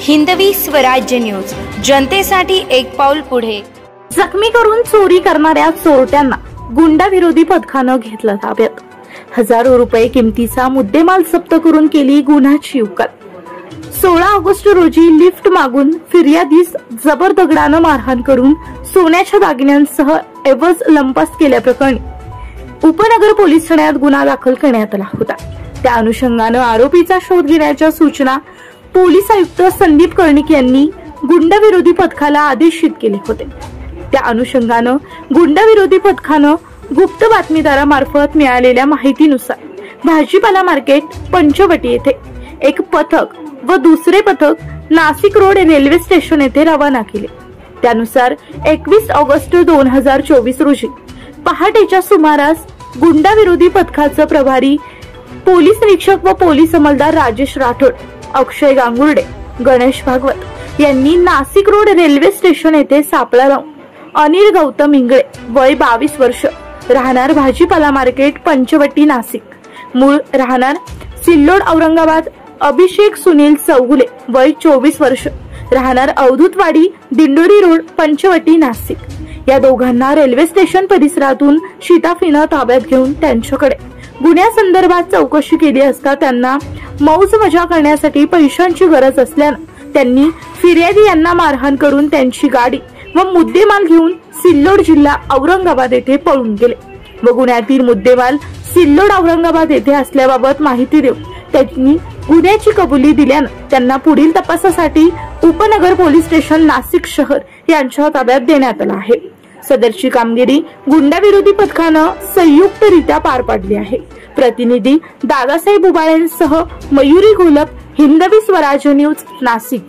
Hindavi Swarajya news, जनतेसाठी एक पाऊल पुढे। जखमी करून चोरी करणाऱ्या चोरट्यांना गुंडाविरोधी पथकानं घेतलं ताब्यात। हजारो रुपये किमतीचा मुद्देमाल जप्त करून केली गुन्ह्याची उकल। 16 ऑगस्ट रोजी लिफ्ट मागून फिर्यादीस जबर दगडानं मारहाण करून सोन्याच्या दागिन्यांसह एवज लंपास केल्याप्रकरणी उपनगर पोलीस ठाण्यात गुन्हा दाखल करण्यात आला होता। त्या अनुषंगानं आरोपीचा शोध घेण्याच्या सूचना पोलीस आयुक्त संदीप कर्णिक यांनी गुंडाविरोधी पथकाला आदेशित केले होते। त्या अनुषंगानं गुंडाविरोधी पथकानं गुप्त बातमीदारामार्फत मिळालेल्या माहितीनुसार भाजीपाला मार्केट पंचवटी येथे एक पथक व दुसरे पथक नाशिक रोड रेल्वे स्टेशन येथे रवाना केले। त्यानुसार 21 ऑगस्ट 2024 रोजी पहाटेच्या सुमारास गुंडाविरोधी पथकाचे प्रभारी पोलीस निरीक्षक व पोलीस अंमलदार राजेश राठोड, अक्षय गांगुर्डे, गणेश भागवत यांनी नाशिक रोड रेल्वे स्टेशन येथे सापळा लावून अनिल गौतम इंगळे वय 22 वर्ष राहणार भाजीपाला मार्केट पंचवटी नाशिक, मूळ राहणार सिल्लोड औरंगाबाद, अभिषेक सुनील चौगुले वय 24 वर्ष राहणार अवधूतवाडी दिंडोरी रोड पंचवटी नाशिक या दोघांना रेल्वे स्टेशन परिसरातून शिताफीनं ताब्यात घेऊन त्यांच्याकडे गुन्ह्यासंदर्भात चौकशी केली असता त्यांना मौज मजा करण्यासाठी पैशांची गरज असल्यानं त्यांनी फिर्यादी यांना मारहाण करून त्यांची गाडी व मुद्देमाल घेऊन सिल्लोड जिल्हा औरंगाबाद येथे पळून गेले व गुन्ह्यातील मुद्देमाल सिल्लोड औरंगाबाद येथे असल्याबाबत माहिती देऊन त्यांनी गुन्ह्याची कबुली दिल्यानं त्यांना पुढील तपासासाठी उपनगर पोलीस स्टेशन नाशिक शहर यांच्या ताब्यात देण्यात आलं आहे। सदरची कामगिरी गुंडाविरोधी पथकानं संयुक्तरित्या पार पाडली आहे। प्रतिनिधी दादासाहेब उबाळेंसह मयुरी घोलप, हिंदवी स्वराज्य न्यूज, नाशिक।